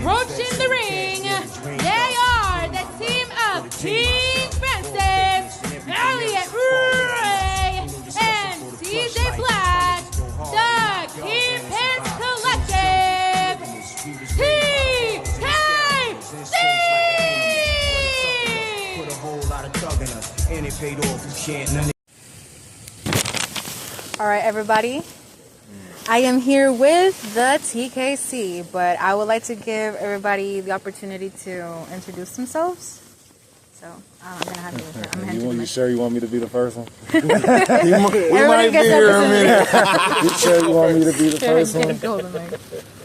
Approaching the ring, they are the team of Kingpins, Elliot, Ray, and DJ Black, the Kingpins Collective, TKC! All right, everybody. I am here with the TKC, but I would like to give everybody the opportunity to introduce themselves. So I'm gonna have to. You sure you want me to be the first one? We might be here in a minute. You sure you want me to be the first one?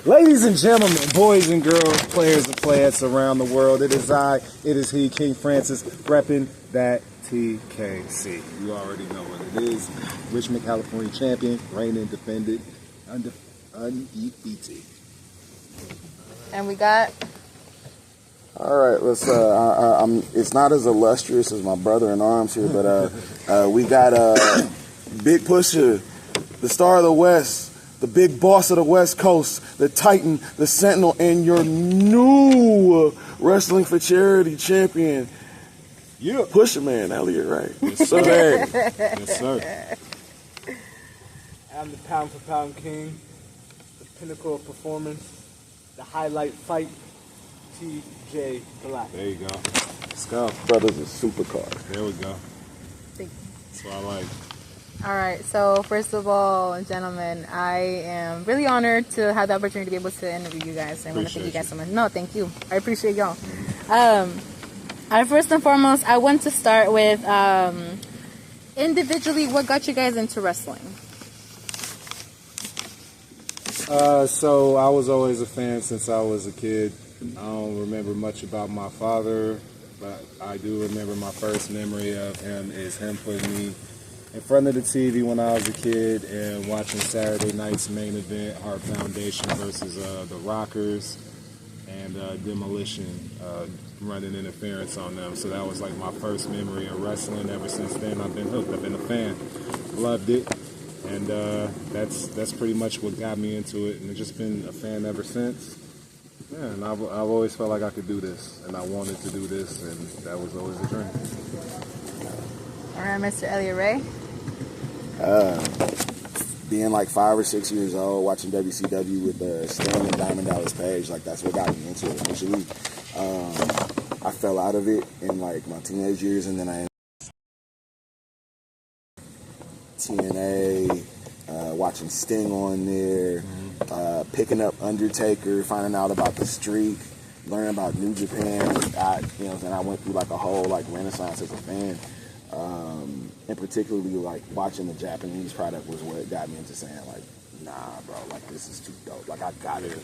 Ladies and gentlemen, boys and girls, players and playettes around the world, it is he, King Francis, repping that TKC. You already know what it is. Richmond, California champion, reigning defended, undefeated. And we got. All right, let's. It's not as illustrious as my brother in arms here, but we got Big Pusher, the star of the West, the big boss of the West Coast, the Titan, the Sentinel, and your new Wrestling for Charity champion. Yeah, Pusher Man, Elliot, right? Yes, sir. Yes, sir. I'm the pound for pound king, the pinnacle of performance, the highlight fight, TJ Black. There you go. Let's go. Brothers of supercars. There we go. Thank you. That's what I like. All right. So first of all, gentlemen, I am really honored to have the opportunity to be able to interview you guys. I want to thank you guys so much. No, thank you. I appreciate y'all. First and foremost, I want to start with individually, what got you guys into wrestling? So I was always a fan since I was a kid. I don't remember much about my father, but I do remember my first memory of him is him putting me in front of the TV when I was a kid and watching Saturday night's main event, Heart Foundation versus the Rockers and Demolition, running interference on them. So that was like my first memory of wrestling. Ever since then, I've been hooked. I've been a fan. Loved it. And that's pretty much what got me into it, and I've just been a fan ever since. Yeah, and I've always felt like I could do this, and I wanted to do this, and that was always a dream. All right, Mr. Elliot Ray. Being like 5 or 6 years old, watching WCW with Sting and Diamond Dallas Page, like that's what got me into it initially. I fell out of it in like my teenage years, and then I TNA, watching Sting on there, picking up Undertaker, finding out about the streak, learning about New Japan. And I went through like a whole like renaissance as a fan. And particularly like watching the Japanese product was what got me into saying like, nah, bro, like this is too dope. Like I got it.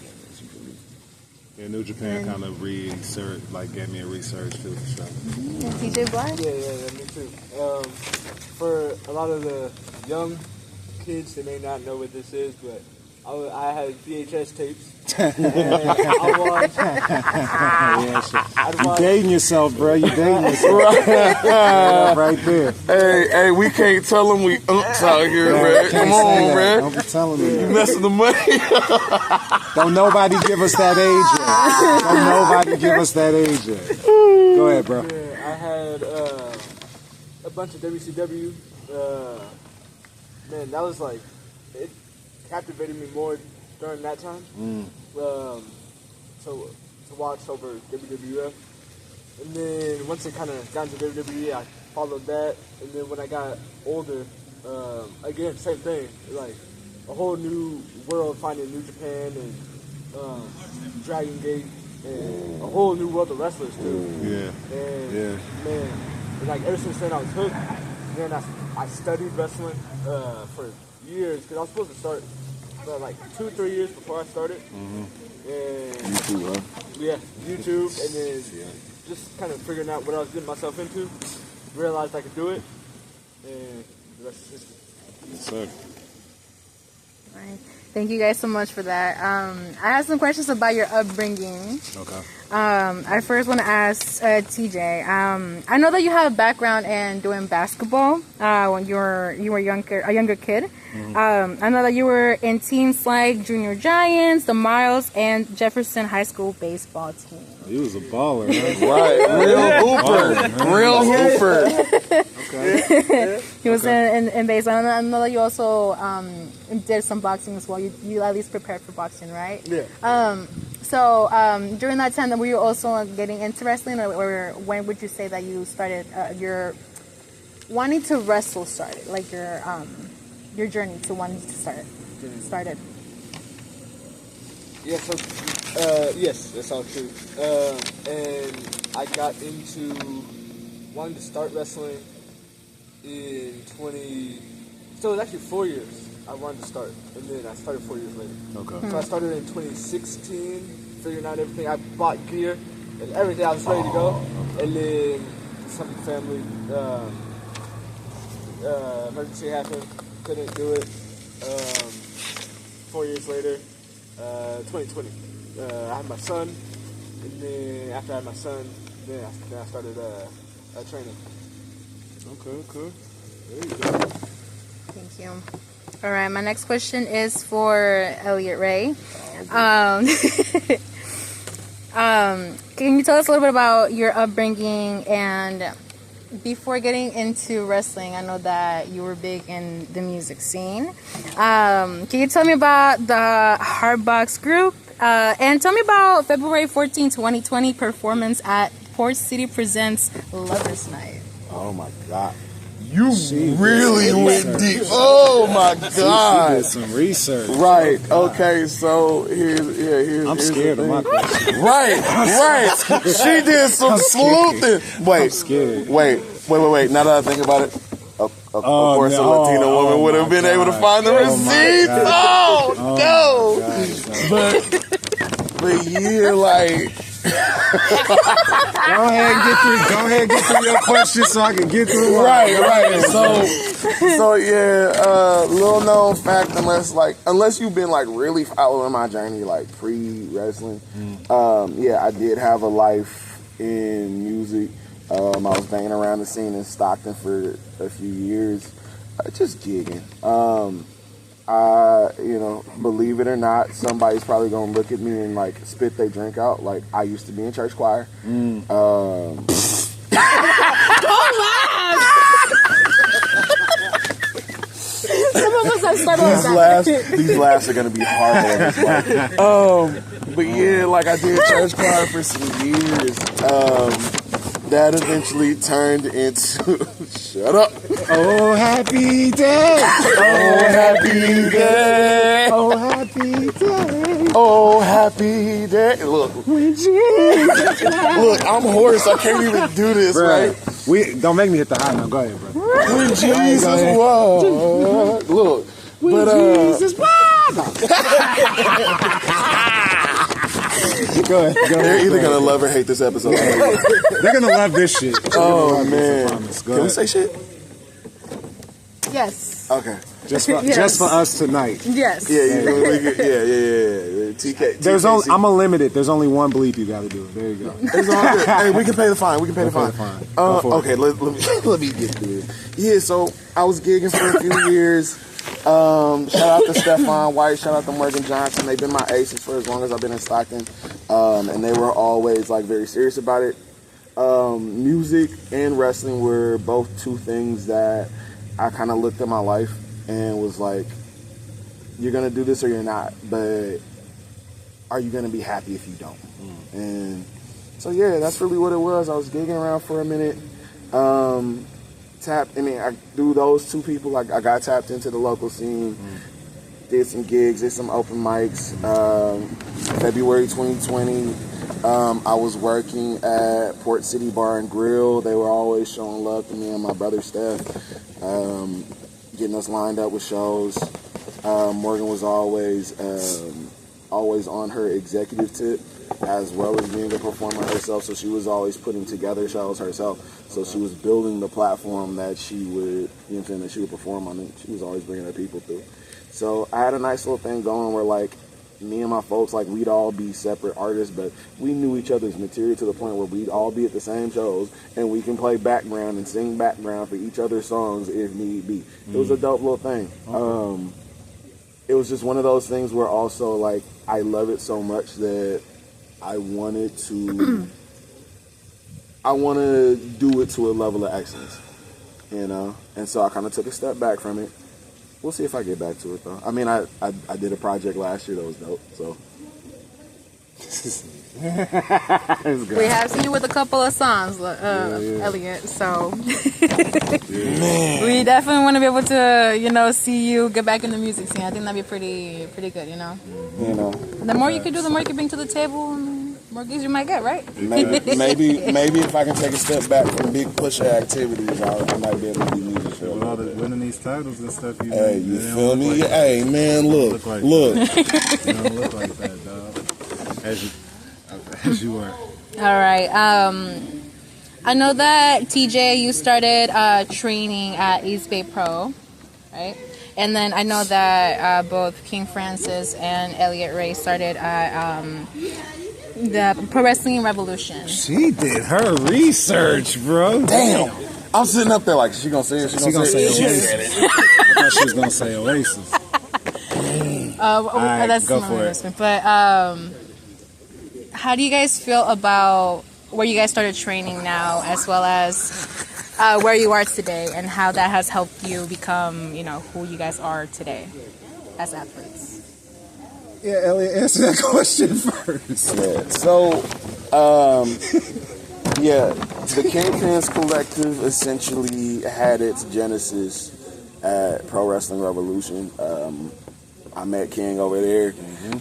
Yeah, New Japan kind of gave me a research too. So. TJ Black? Yeah, me too. For a lot of the young kids, they may not know what this is, but I had VHS tapes. You dating yourself, bro. You dating yourself. Right there. Hey, we can't tell them we unks out here, man. Come on, man. Don't be telling me. You messing the money. Don't nobody give us that age yet. Don't nobody give us that age yet. Go ahead, bro. Yeah, I had a bunch of WCW. Man, that was like, it captivated me more during that time. To watch over WWF. And then once it kind of got into WWE, I followed that. And then when I got older, again, same thing. Like a whole new world finding New Japan and Dragon Gate and a whole new world of wrestlers too. Yeah. And man, and like ever since then I was hooked. And then I studied wrestling for years because I was supposed to start like 2-3 years before I started. And YouTube, huh? Yeah, YouTube, and then just kind of figuring out what I was getting myself into. Realized I could do it, and the rest is history. Yes, sir. All right. Thank you guys so much for that. I have some questions about your upbringing. Okay. I first want to ask TJ. I know that you have a background in doing basketball when you were a younger kid. I know that you were in teams like Junior Giants, the Miles, and Jefferson High School baseball team. He was a baller, huh? Right, real hooper. Okay. He was in baseball. And I know that you also did some boxing as well. You at least prepared for boxing, right? Yeah. So during that time, were you also getting into wrestling, or when would you say that you started your wanting to wrestle started, like your journey to wanting to started? Yeah, so, yes, that's all true. And I got into wanting to start wrestling in so it was actually 4 years I wanted to start, and then I started 4 years later. Okay. So I started in 2016, figuring out everything. I bought gear and everything. I was ready to go. And then some family emergency happened. Couldn't do it. 4 years later, 2020, I had my son. And then after I had my son, then I started training. Okay. There you go. Thank you. All right, my next question is for Elliot Ray. Can you tell us a little bit about your upbringing, and before getting into wrestling, I know that you were big in the music scene. Can you tell me about the Hardbox group, and tell me about February 14, 2020 performance at Port City Presents Lovers Night? Oh my God. You really went deep. Oh my God. She did some research. Right. Okay. So here's. I'm scared of my question. Right. She did some sleuthing. I'm scared. Wait. Now that I think about it, of course, a Latina woman would have been able to find the receipts. Oh no. But yeah, like. Go ahead and get through your questions so I can get through mine. Right. So yeah, little known fact, unless you've been like really following my journey, like pre-wrestling, yeah, I did have a life in music. I was banging around the scene in Stockton for a few years, just gigging. Believe it or not, somebody's probably gonna look at me and like spit their drink out. Like, I used to be in church choir. These laughs are gonna be horrible on this mic. But yeah, like I did church choir for some years. That eventually turned into shut up. Oh, happy day. Oh, happy day. Oh, happy day. Oh, happy day. Look, I'm hoarse. I can't even do this, right? Don't make me hit the high now. Go ahead, bro. When Jesus walked. Look. When Jesus walked. Go ahead. They're either going to love or hate this episode. They're going to love this shit. Oh, man. Can we say shit? Yes. Okay. Just for us tonight. Yes. Yeah. TK. I'm gonna limit it. There's only one bleep you gotta do. There you go. It's all good. Hey, we can pay the fine. Okay, let me get through it. Yeah, so I was gigging for a few years. Shout out to Stephon White. Shout out to Morgan Johnson. They've been my aces for as long as I've been in Stockton, and they were always like very serious about it. Music and wrestling were both two things that I kind of looked at my life and was like, you're going to do this or you're not, but are you going to be happy if you don't? And so, yeah, that's really what it was. I was gigging around for a minute. Through those two people, I got tapped into the local scene, did some gigs, did some open mics. February 2020, I was working at Port City Bar and Grill. They were always showing love to me and my brother Steph, getting us lined up with shows. Morgan was always on her executive tip, as well as being a performer herself, so she was always putting together shows herself. So she was building the platform that she would, that she would perform on, and she was always bringing her people through. So I had a nice little thing going where, like, me and my folks, like, we'd all be separate artists, but we knew each other's material to the point where we'd all be at the same shows, and we can play background and sing background for each other's songs if need be. It was a dope little thing. Okay. It was just one of those things where also, like, I love it so much that I wanted to do it to a level of excellence, you know? And so I kind of took a step back from it. We'll see if I get back to it, though. I mean, I did a project last year that was dope, so. We have seen you with a couple of songs, Elliot, so. Man. We definitely want to be able to, you know, see you get back in the music scene. I think that'd be pretty good, you know? You know. The more you can do, the more you can bring to the table, and the more gigs you might get, right? Maybe if I can take a step back from big pusher activities, I might be able to do music. With all the winning these titles and stuff, you feel me? Like hey, man, look. You don't look like that, dog. As you are. All right. I know that TJ, you started training at East Bay Pro, right? And then I know that both King Francis and Elliot Ray started at the Pro Wrestling Revolution. She did her research, bro. Damn. I'm sitting up there like, she gonna say it? She gonna say Oasis. I thought she was gonna say Oasis. Right, that's go for it. But how do you guys feel about where you guys started training now, as well as where you are today, and how that has helped you become, you know, who you guys are today as athletes? Yeah, Elliot, answer that question first. Yeah. So, the Kingpins Collective essentially had its genesis at Pro Wrestling Revolution. I met King over there,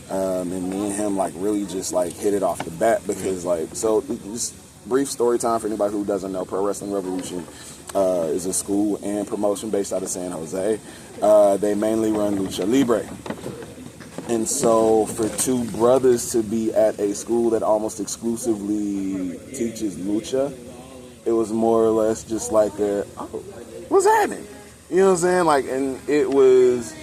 and me and him like really just like hit it off the bat because so just brief story time for anybody who doesn't know. Pro Wrestling Revolution is a school and promotion based out of San Jose. They mainly run Lucha Libre. And so for two brothers to be at a school that almost exclusively teaches lucha, it was more or less just like what's happening? You know what I'm saying? Like, and it was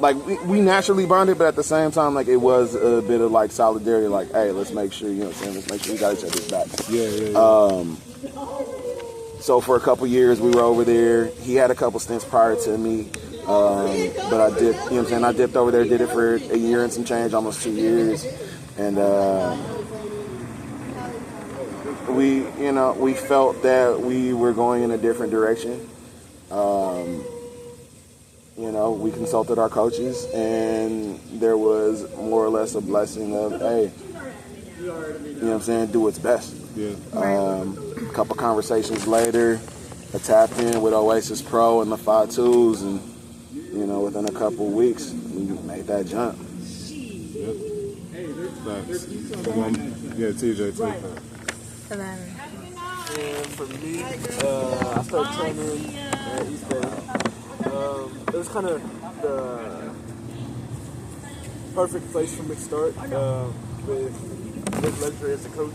like we naturally bonded, but at the same time, like it was a bit of like solidarity. Like, hey, let's make sure, you know what I'm saying? Let's make sure we got each other's back. Yeah. So for a couple years we were over there. He had a couple stints prior to me. But I dipped, you know what I'm saying? I dipped over there, did it for a year and some change, almost 2 years. And we felt that we were going in a different direction. We consulted our coaches, and there was more or less a blessing of, hey, you know what I'm saying, do what's best. Yeah. A couple conversations later, I tapped in with Oasis Pro and the 5-2s, and within a couple weeks, we made that jump. Yep. Yeah, TJ too. And then, and for me, I started training at East Bay. It was kind of the perfect place for me to start with Legendary as a coach.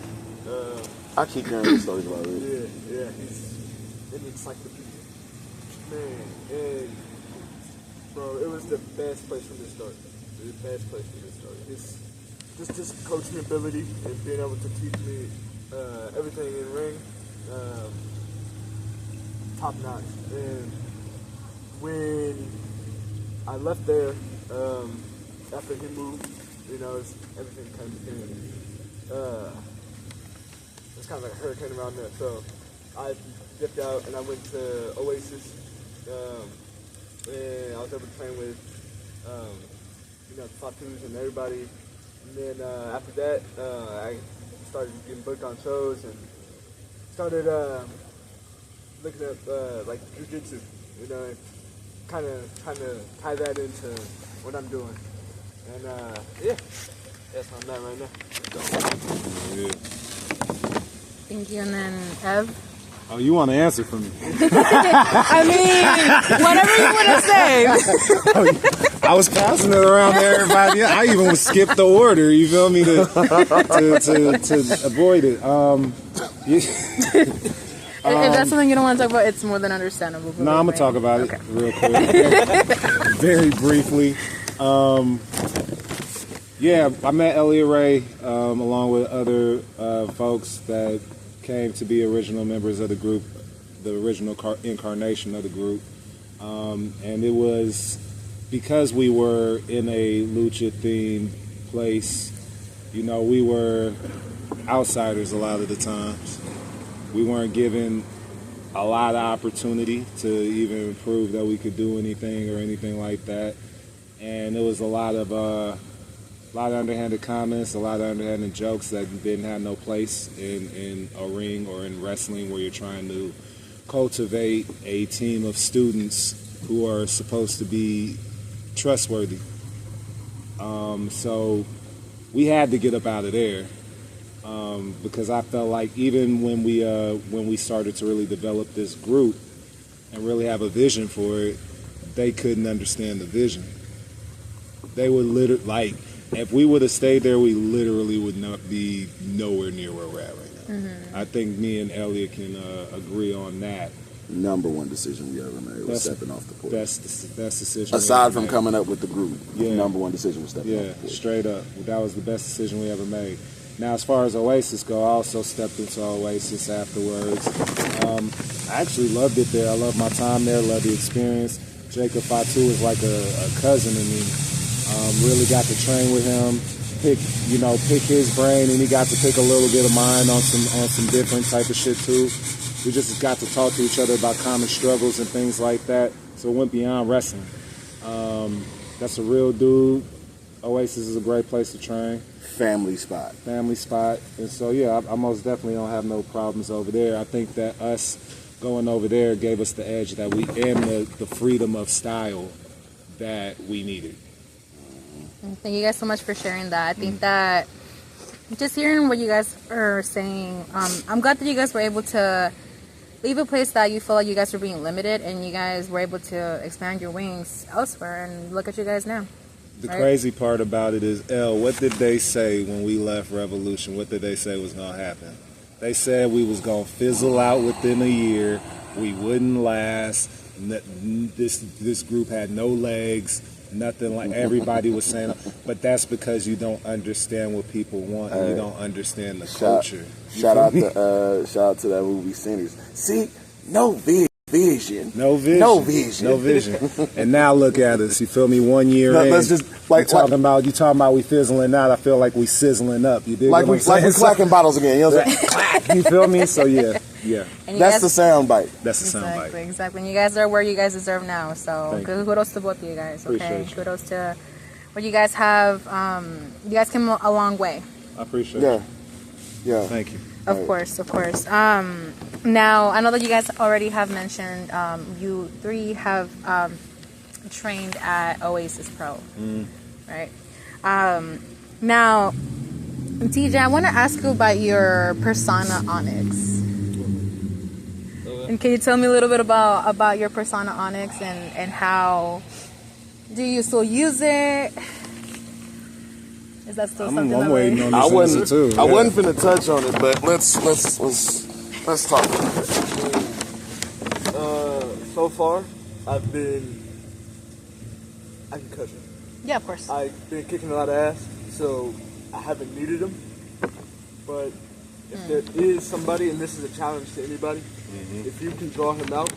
I keep hearing these stories about it. Yeah, he's an encyclopedia. Man, and bro, it was the best place for me to start. His coaching ability and being able to teach me everything in ring, top notch. And when I left there, after he moved, everything kind of became, it's kind of like a hurricane around there. So I dipped out and I went to Oasis. And I was able to train with, the Fatus and everybody. And then after that, I started getting booked on shows and started looking at like jiu-jitsu, and kind of tie that into what I'm doing. And that's where I'm at right now. thank you. And then Ev. Oh, you want to answer for me? I mean, whatever you want to say. I was passing it around to everybody. I even would skip the order. You feel me to avoid it. If that's something you don't want to talk about, it's more than understandable. No, I'm gonna talk about it real quick, very briefly. Yeah, I met Elliot Ray along with other folks that came to be original members of the group, the original incarnation of the group. And it was because we were in a lucha-themed place, you know, we were outsiders a lot of the times. We weren't given a lot of opportunity to even prove that we could do anything or anything like that. And it was a lot of underhanded comments, a lot of underhanded jokes that didn't have no place in a ring or in wrestling, where you're trying to cultivate a team of students who are supposed to be trustworthy. So we had to get up out of there, because I felt like even when we started to really develop this group and really have a vision for it, they couldn't understand the vision. They would literally, like, if we would have stayed there, we literally would not be nowhere near where we're at right now. Mm-hmm. I think me and Elliot can agree on that. Number one decision we ever made was stepping off the porch. Best decision. Aside from coming up with the group, yeah. Number one decision was stepping off the porch. Straight up. That was the best decision we ever made. Now, as far as Oasis go, I also stepped into Oasis afterwards. I actually loved it there. I loved my time there, loved the experience. Jacob Fatu is like a cousin to me. Really got to train with him, pick his brain, and he got to pick a little bit of mine on some different type of shit too. We just got to talk to each other about common struggles and things like that. So it went beyond wrestling. That's a real dude. Oasis is a great place to train. Family spot. And so, yeah, I most definitely don't have no problems over there. I think that us going over there gave us the edge that and the freedom of style that we needed. Thank you guys so much for sharing that. I think that just hearing what you guys are saying, I'm glad that you guys were able to leave a place that you felt like you guys were being limited, and you guys were able to expand your wings elsewhere, and look at you guys now. The crazy part about it is, what did they say when we left Revolution? What did they say was going to happen? They said we was going to fizzle out within a year. We wouldn't last. This group had no legs. Nothing, like everybody was saying. But that's because you don't understand what people want, and you don't understand the culture. Shout out to that movie Sinners. See, no vision. No vision. And now look at us. You feel me? 1 year in. Let's just you talking about we fizzling out. I feel like we sizzling up. You dig? Like we're clacking bottles again. You know what I'm saying? You feel me? So yeah. That's the sound bite. That's the sound bite. Exactly. And you guys are where you guys deserve now. So kudos to both of you guys. Okay. Appreciate you. Kudos to what you guys have. You guys came a long way. I appreciate it. Yeah. Thank you. Of course. Now, I know that you guys already have mentioned you three have trained at Oasis Pro, right? Now, TJ, I want to ask you about your persona Onyx. And can you tell me a little bit about your persona Onyx and how do you still use it? Is that still something I'm waiting on this answer too. I wasn't finna touch on it, but let's talk about it. So far, I can cut you. Yeah, of course. I've been kicking a lot of ass, so I haven't needed them. But if there is somebody, and this is a challenge to anybody, if you can draw him out,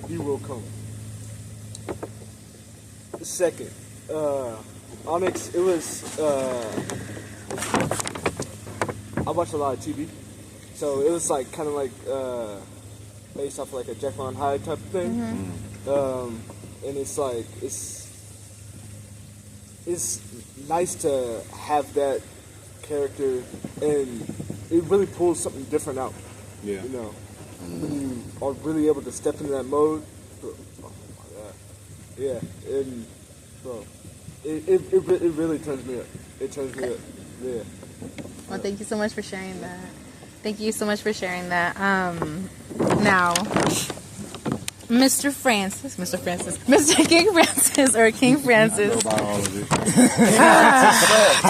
he will come. Second, Onyx, it was, I watched a lot of TV, so it was like kind of like based off like a Jekyll and Hyde type of thing, and it's like it's nice to have that character, and it really pulls something different out. Yeah, you know, when you are really able to step into that mode. Oh my God, yeah, and bro. It really turns me up. It turns me up. Yeah. Well, thank you so much for sharing that. Now, Mr. King Francis, or King Francis. I go by all of it.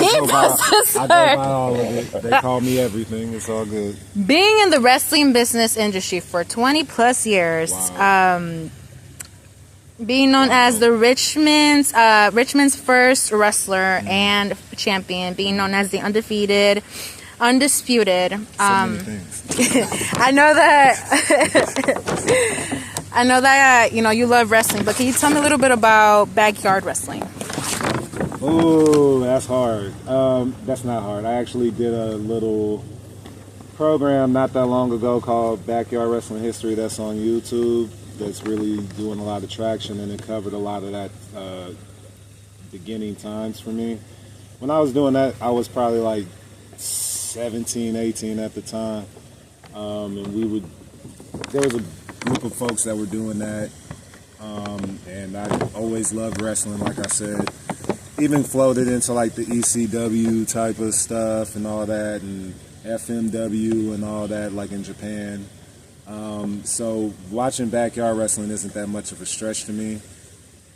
King Francis. I go by all of it. They call me everything. It's all good. Being in the wrestling business industry for 20 plus years, wow. being known as the Richmond's first wrestler and champion, being known as the undisputed. So many things. I know that. I know that you love wrestling, but can you tell me a little bit about backyard wrestling? Oh, that's hard. That's not hard. I actually did a little program not that long ago called Backyard Wrestling History. That's on YouTube. That's really doing a lot of traction, and it covered a lot of that beginning times for me. When I was doing that, I was probably like 17, 18 at the time, and there was a group of folks that were doing that, and I always loved wrestling, like I said. Even floated into like the ECW type of stuff and all that, and FMW and all that, like in Japan. So watching backyard wrestling isn't that much of a stretch to me,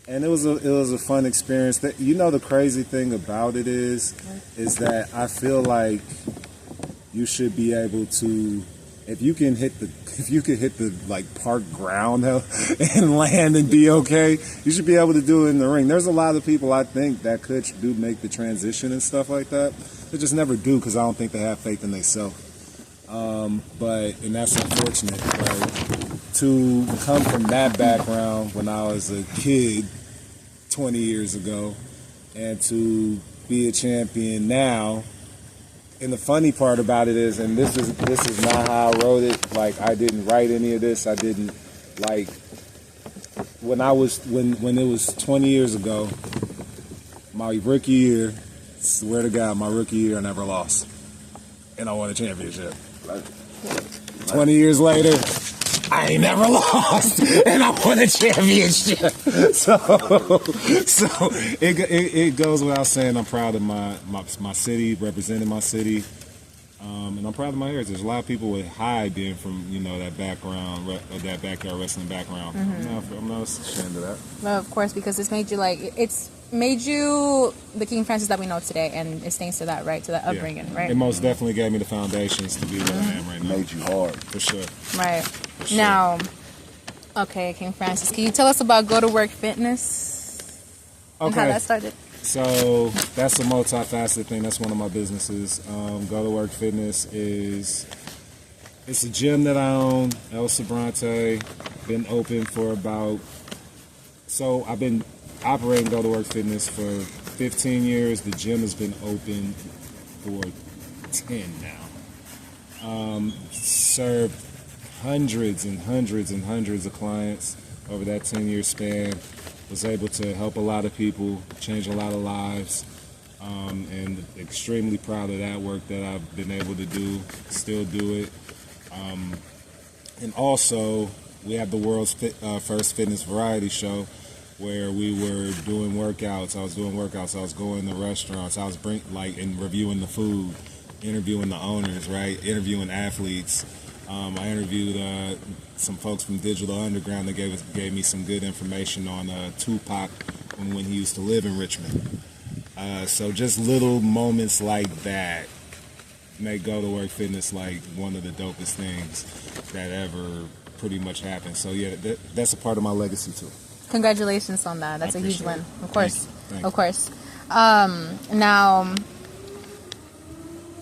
and it was a fun experience. That the crazy thing about it is that I feel like you should be able to, if you can hit the like park ground and land and be okay, you should be able to do it in the ring. There's a lot of people I think that could do make the transition and stuff like that. They just never do because I don't think they have faith in themselves. And that's unfortunate. But to come from that background when I was a kid 20 years ago and to be a champion now. And the funny part about it is, and this is not how I wrote it. Like, I didn't write any of this. I didn't when it was 20 years ago, my rookie year. Swear to God, my rookie year I never lost, and I won a championship. 20 years later, I ain't never lost, and I won a championship. So it goes without saying, I'm proud of my city, representing my city, and I'm proud of my heritage. There's a lot of people with high being from that background, that backyard wrestling background. Mm-hmm. I'm not ashamed of that. Well, of course, because it's made you the King Francis that we know today, and it's thanks to that, right? To that upbringing, right? It most definitely gave me the foundations to be where I am right now. Made you hard. For sure. Right. For sure. Now, okay, King Francis, can you tell us about Go to Work Fitness? And how that started? So that's a multifaceted thing. That's one of my businesses. Go to Work Fitness it's a gym that I own, El Sobrante. Been open for I've been operating Go to Work Fitness for 15 years. The gym has been open for 10 now. Served hundreds and hundreds and hundreds of clients over that 10-year span. Was able to help a lot of people, change a lot of lives, and extremely proud of that work that I've been able to do, still do it. And also, we have the world's first fitness variety show where we were doing workouts. I was doing workouts. I was going to restaurants. I was and reviewing the food, interviewing the owners, right? Interviewing athletes. I interviewed some folks from Digital Underground that gave me some good information on Tupac when he used to live in Richmond. So just little moments like that make Go to Work Fitness like one of the dopest things that ever pretty much happened. So yeah, that's a part of my legacy too. Congratulations on that. That's a huge win. Of course. Thank you. Of course. Now,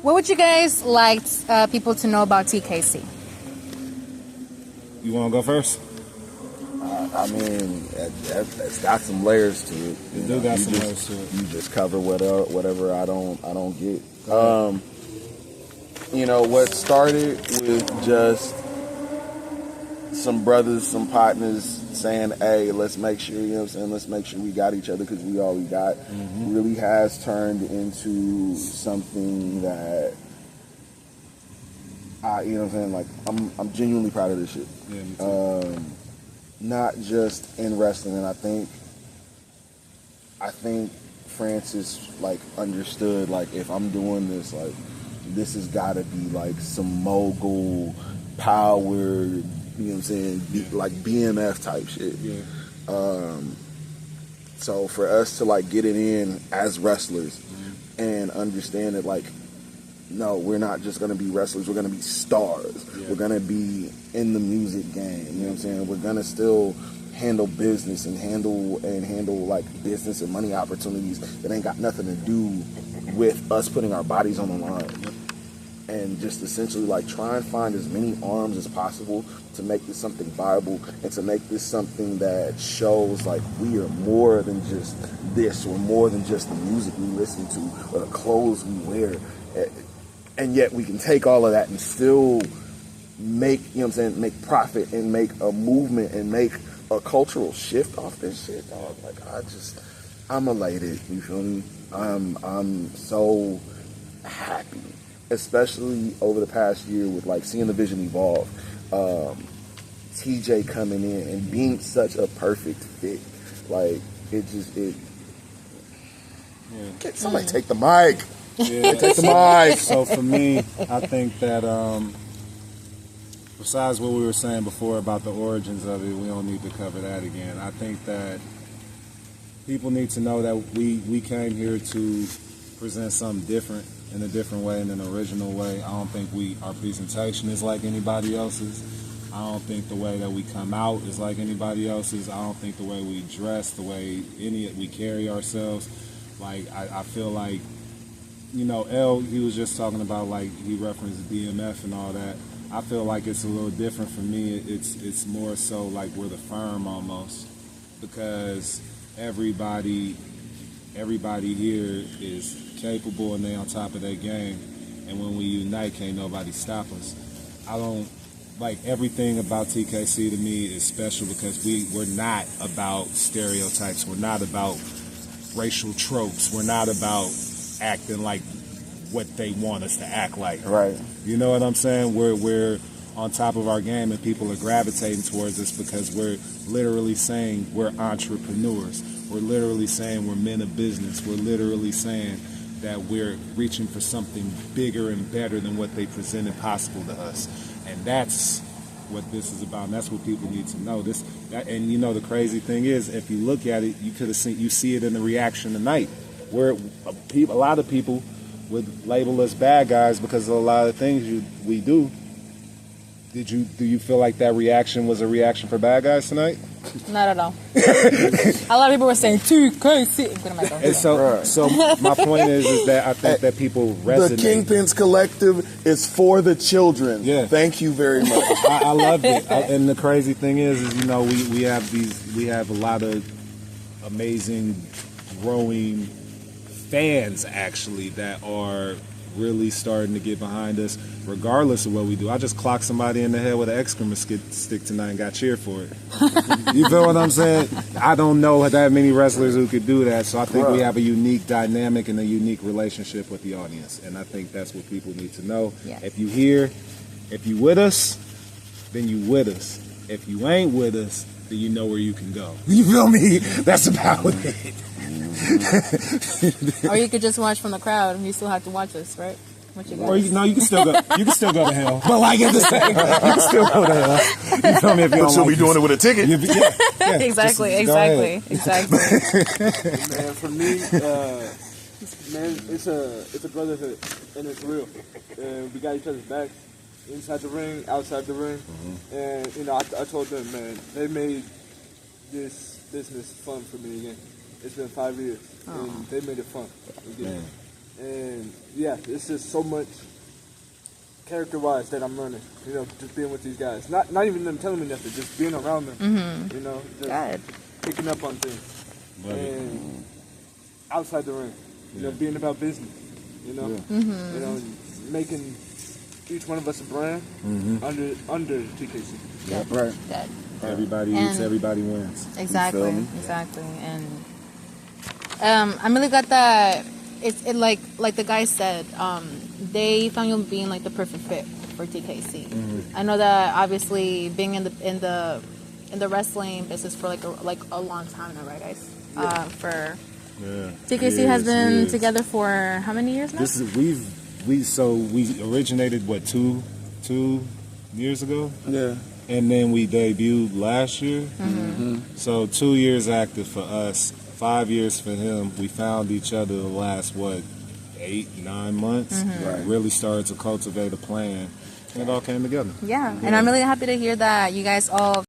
what would you guys like people to know about TKC? You want to go first? I mean, it's got some layers to it. It do got some layers to it. You just cover whatever I don't get. What started with just some brothers, some partners saying, hey, let's make sure, let's make sure we got each other because we all we got, really has turned into something that, I'm genuinely proud of this shit. Yeah, me too. Not just in wrestling, and I think Francis, understood, if I'm doing this, this has got to be, some mogul, power, BMF type shit. Yeah. So for us to, get it in as wrestlers and understand that, no, we're not just going to be wrestlers. We're going to be stars. Yeah. We're going to be in the music game. You know what I'm saying? We're going to still handle business and handle like business and money opportunities that ain't got nothing to do with us putting our bodies on the line. And just essentially like try and find as many arms as possible to make this something viable and to make this something that shows like we are more than just this, or more than just the music we listen to or the clothes we wear. And yet we can take all of that and still make, you know what I'm saying, make profit and make a movement and make a cultural shift off this shit, dog. Like I'm elated, you feel me? I'm so happy, especially over the past year with like seeing the vision evolve. TJ coming in and being such a perfect fit. Like Can somebody take the mic? Yeah. Take the mic. So for me, I think that besides what we were saying before about the origins of it, we don't need to cover that again. I think that people need to know that we came here to present something different, in a different way, in an original way. I don't think our presentation is like anybody else's. I don't think the way that we come out is like anybody else's. I don't think the way we dress, the way we carry ourselves. Like I feel like, you know, he was just talking about, like, he referenced DMF and all that. I feel like it's a little different for me. It's more so like we're the firm almost, because everybody here is capable and they on top of their game. And when we unite, can't nobody stop us. I don't like everything about TKC. To me is special because we're not about stereotypes. We're not about racial tropes. We're not about acting like what they want us to act like. Right. You know what I'm saying? We're on top of our game and people are gravitating towards us because we're literally saying we're entrepreneurs. We're literally saying we're men of business. We're literally saying that we're reaching for something bigger and better than what they presented possible to us. And that's what this is about, and that's what people need to know. And you know, the crazy thing is, if you look at it, you see it in the reaction tonight, where a lot of people would label us bad guys because of a lot of things we do. Do you feel like that reaction was a reaction for bad guys tonight? Not at all. A lot of people were saying TKC. And so my point is that I think that people resonate. The Kingpins Collective is for the children. Yeah. Thank you very much. I loved it. And the crazy thing is you know, we have a lot of amazing growing fans actually that are really starting to get behind us regardless of what we do. I just clocked somebody in the head with an excrement stick tonight and got cheered for it. You feel what I'm saying? I don't know that many wrestlers who could do that, so I think we have a unique dynamic and a unique relationship with the audience, and I think that's what people need to know. Yeah. If you with us, then you with us. If you ain't with us, then you know where you can go. You feel me? That's about it. Or you could just watch from the crowd and you still have to watch us, right? Or you can still go. You can still go to hell. But like at the same, you can still go to hell. You feel me? If you don't But you'll be doing it with a ticket. Yeah, Exactly. Man, for me, man, it's a brotherhood and it's real. And we got each other's backs inside the ring, outside the ring. Mm-hmm. And you know, I told them, man, they made this business fun for me again. It's been 5 years, and they made it fun again. And yeah, it's just so much character-wise that I'm learning. You know, just being with these guys. Not even them telling me nothing, just being around them. Mm-hmm. You know, just picking up on things. And outside the ring, you know, being about business. You know, you know, making each one of us a brand under TKC. Yeah, right. That. Everybody eats, everybody wins. Exactly. And I'm really glad that it like the guy said, they found you being like the perfect fit for TKC. Mm-hmm. I know that obviously being in the wrestling business for like a long time now, right, guys? TKC has been together for how many years now? We originated 2 years ago. Yeah. And then we debuted last year. Mm-hmm. So 2 years active for us, 5 years for him. We found each other the last, 8-9 months. Mm-hmm. Right. Really started to cultivate a plan. And it all came together. Yeah. And I'm really happy to hear that you guys all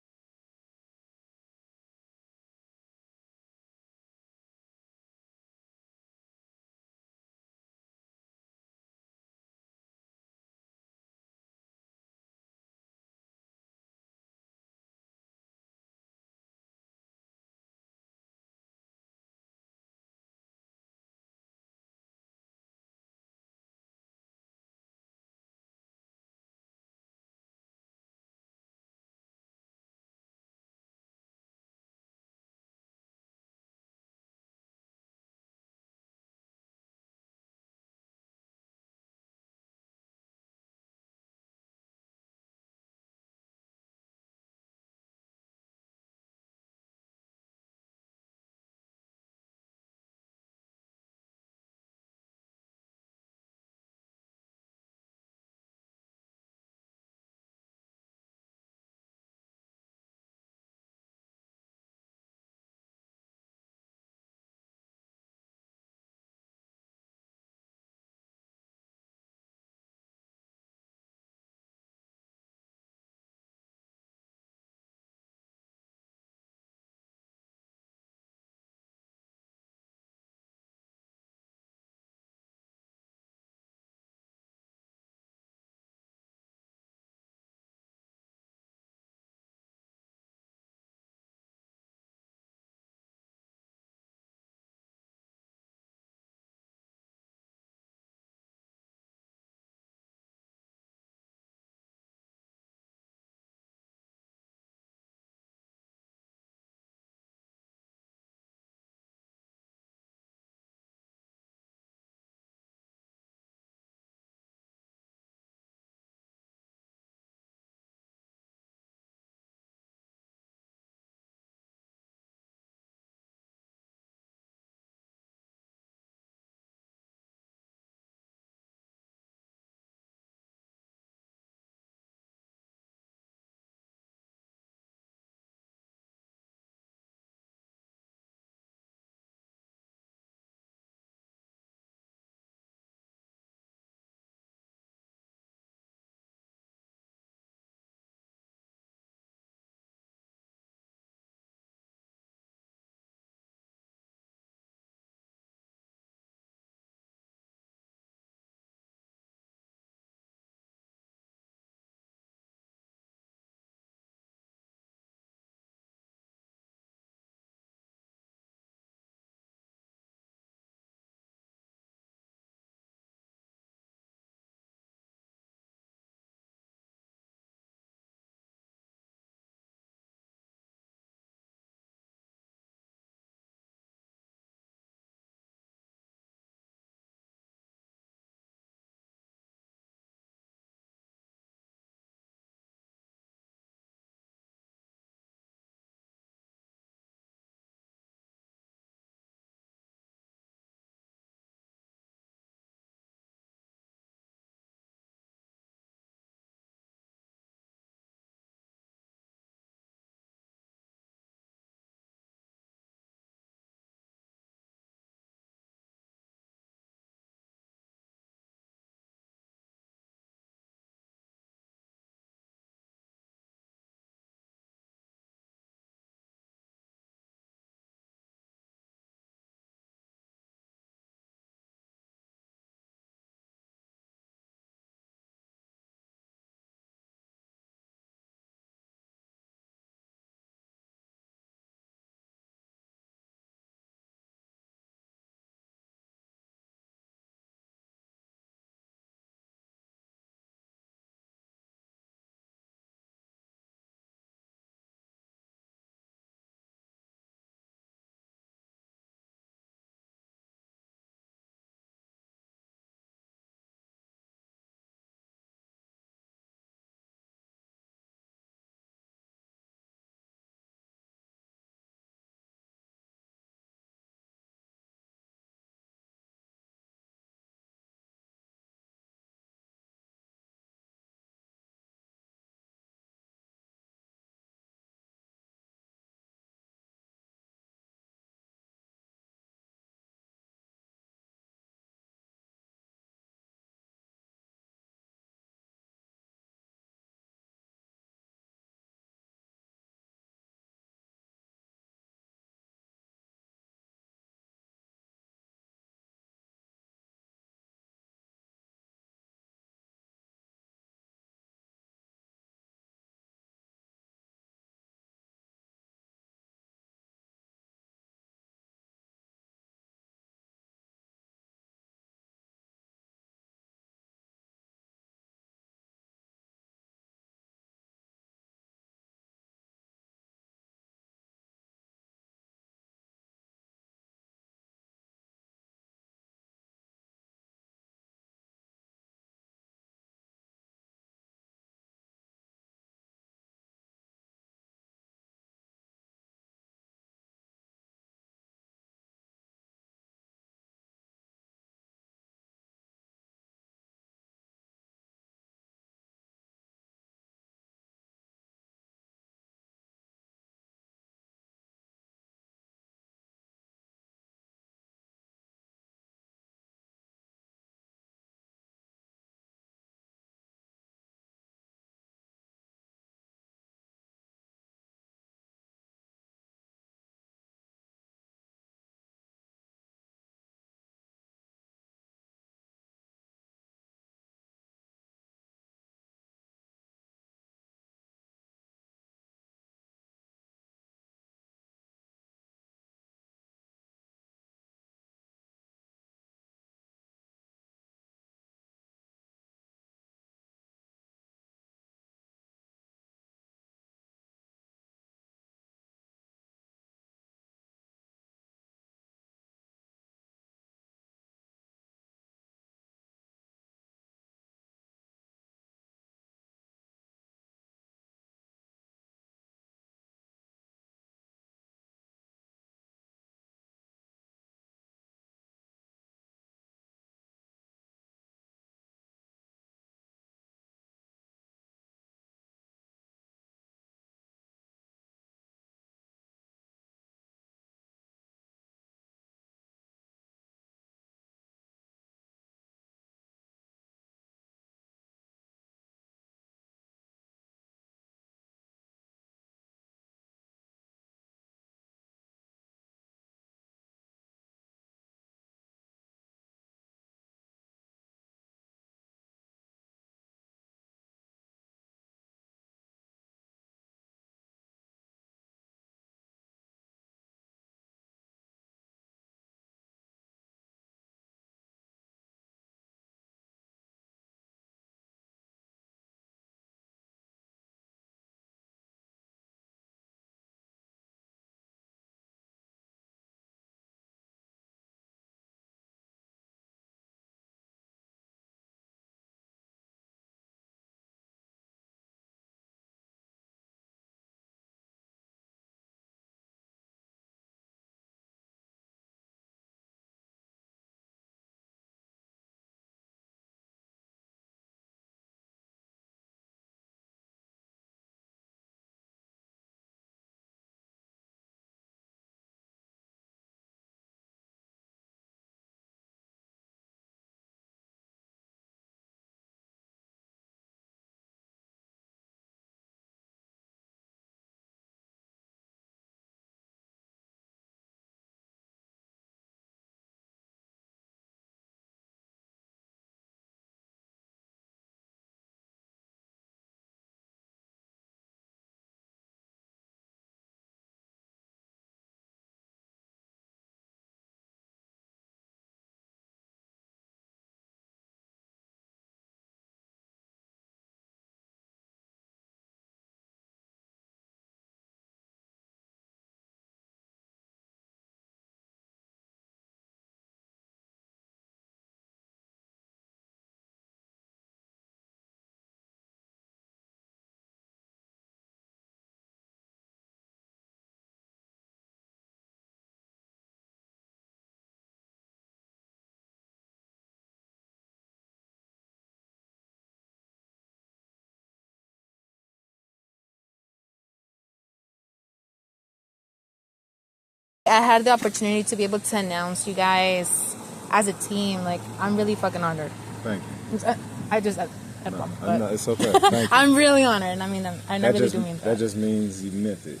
I had the opportunity to be able to announce you guys as a team. Like, I'm really fucking honored. Thank you. But No, it's okay. Thank you. I'm really honored. I mean, I really do mean that. That just means you meant it.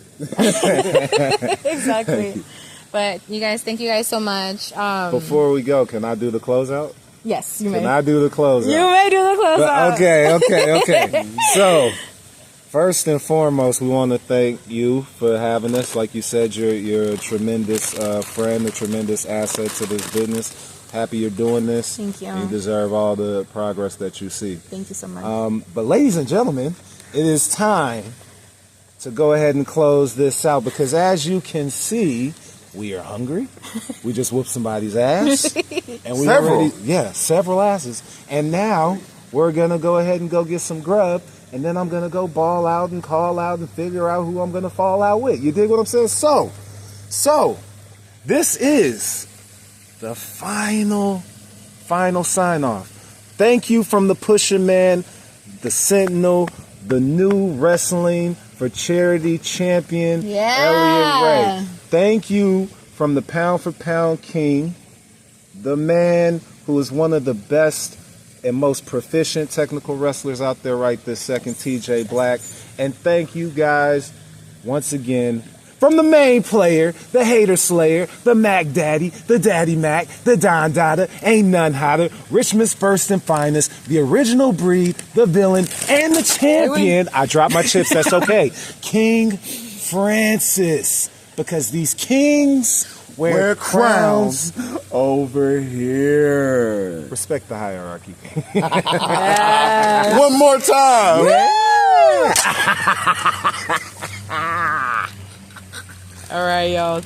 Exactly. But you guys, thank you guys so much. Before we go, can I do the closeout? Yes, you may. Can I do the closeout? You may do the closeout. Okay. So, first and foremost, we want to thank you for having us. Like you said, you're a tremendous friend, a tremendous asset to this business. Happy you're doing this. Thank you. You deserve all the progress that you see. Thank you so much. But ladies and gentlemen, it is time to go ahead and close this out because as you can see, we are hungry. We just whooped somebody's ass. And several asses. And now we're going to go ahead and go get some grub. And then I'm going to go ball out and call out and figure out who I'm going to fall out with. You dig what I'm saying? So, this is the final sign off. Thank you from the Pusher Man, the Sentinel, the new wrestling for charity champion, Elliot Ray. Thank you from the Pound for Pound King, the man who is one of the best and most proficient technical wrestlers out there right this second, TJ Black. And thank you guys once again from the main player, the hater slayer, the Mac Daddy, the Daddy Mac, the Don Dada, ain't none hotter, Richmond's first and finest, the original breed, the villain, and the champion. I dropped my chips, that's okay. King Francis. Because these kings wear crowns over here. Respect the hierarchy. One more time. All right, y'all.